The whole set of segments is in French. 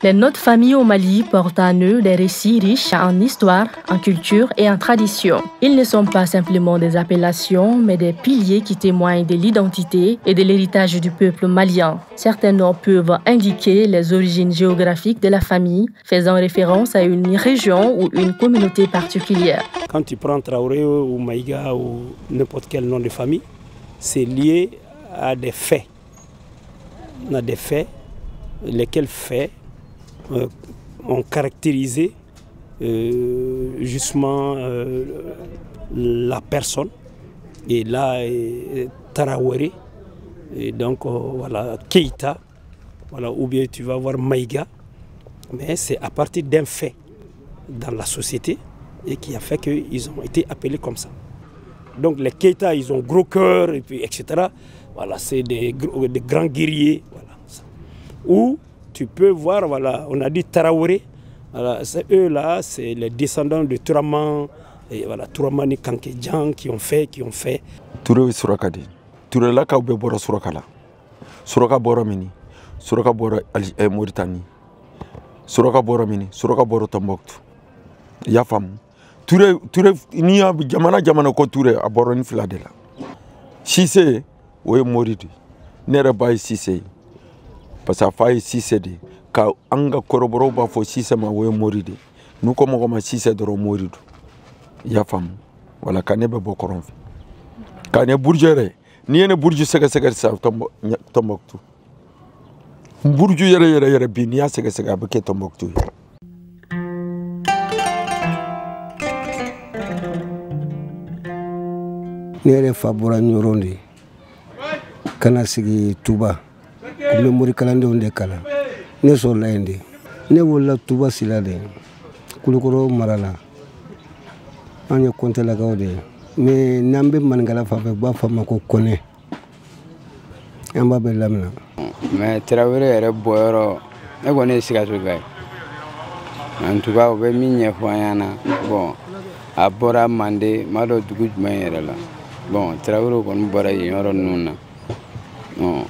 Les notes familles au Mali portent en eux des récits riches en histoire, en culture et en tradition. Ils ne sont pas simplement des appellations, mais des piliers qui témoignent de l'identité et de l'héritage du peuple malien. Certains noms peuvent indiquer les origines géographiques de la famille, faisant référence à une région ou une communauté particulière. Quand tu prends Traoré ou Maïga ou n'importe quel nom de famille, c'est lié à des faits. On a des faits, lesquels faits ont caractérisé justement la personne. Et là, Traoré, et donc voilà, Keïta, voilà, ou bien tu vas voir Maïga, mais c'est à partir d'un fait dans la société et qui a fait qu'ils ont été appelés comme ça. Donc les Keïta, ils ont gros cœur, et puis, etc. Voilà, c'est des grands guerriers. Voilà, ça. Ou tu peux voir, voilà, on a dit Traoré, voilà, eux là, c'est les descendants de Touraman, et voilà, Touramani Kankedjan qui ont fait. Touré Surakadi, Touré là Kaoube Bora Surakala, Suraka Bora Mini, Suraka Bora Mauritanie, Suraka Bora Mini, Suraka Bora Tombouctou, Yafam, Touré, ni a jamana ko Touré a Bora ni Filadela. Cissé, oui Moridi, Nera Bay Cissé. Parce que faille Cissé de ka anga koroboro ba fo Cissé ma we moride nous comme ma Cissé doro moridu ya fam wala kanebe bokoron kane bourgere ni ene bourju sega sa Tombouctou bourju yere bi ni ya sega ba ke Tombouctou nere fabura nyorondi kana sigi Touba le mori kalande onde kala ne so laende ne wolla Touba silade kulukoro marala anya konte la gawde mais nambe mangala fa ba fama ko kone amba be lamna mais Traoré ere boyoro e gone siga so gay en tout cas be minye foyana bon abora mande mado dugu mayere la bon Traoré kon bora yoro nuna non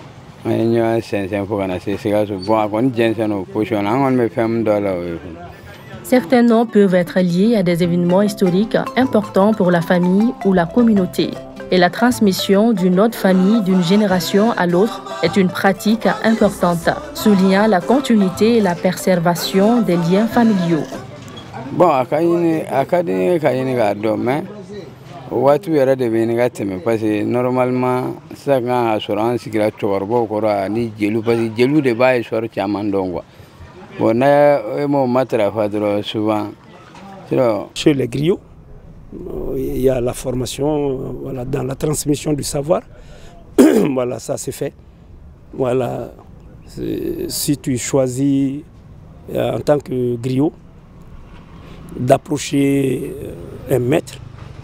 Certains noms peuvent être liés à des événements historiques importants pour la famille ou la communauté. Et la transmission d'une autre famille d'une génération à l'autre est une pratique importante, soulignant la continuité et la préservation des liens familiaux. Bon, Watu yara de beniga teme parce que normalement ça quand assurance qui la chorbo kora ni jelu parce que jelu de bail sur chamandongwa bon na mo matra fadro souvent chez les griots il y a la formation voilà dans la transmission du savoir voilà ça c'est fait voilà si tu choisis en tant que griot d'approcher un maître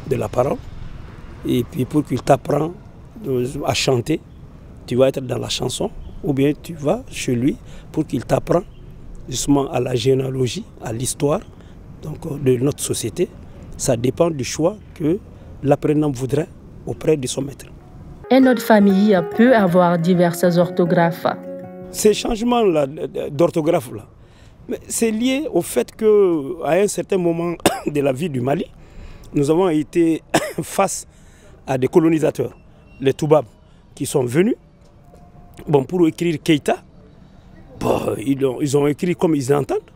de la parole et puis pour qu'il t'apprend à chanter, tu vas être dans la chanson ou bien tu vas chez lui pour qu'il t'apprend justement à la généalogie, à l'histoire donc de notre société. Ça dépend du choix que l'apprenant voudrait auprès de son maître. Et notre famille peut avoir diverses orthographes. Ces changements d'orthographe là, c'est lié au fait qu'à un certain moment de la vie du Mali, nous avons été face à des colonisateurs, les Toubabs, qui sont venus bon, pour écrire Keïta. Bon, ils ont écrit comme ils entendent.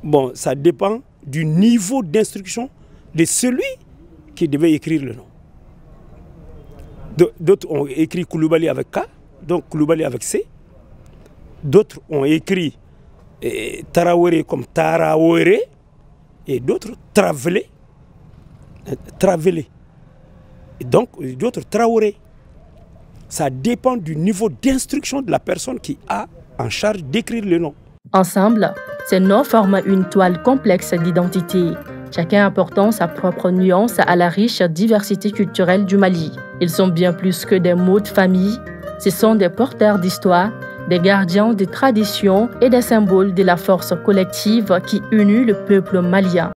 Bon, ça dépend du niveau d'instruction de celui qui devait écrire le nom. D'autres ont écrit Koulibaly avec K, donc Koulibaly avec C. D'autres ont écrit Traoré comme Traoré et d'autres Travelé. Et donc, d'autres Traoré. Ça dépend du niveau d'instruction de la personne qui a en charge d'écrire le nom. Ensemble, ces noms forment une toile complexe d'identité, chacun apportant sa propre nuance à la riche diversité culturelle du Mali. Ils sont bien plus que des mots de famille, ce sont des porteurs d'histoire, des gardiens des traditions et des symboles de la force collective qui unit le peuple malien.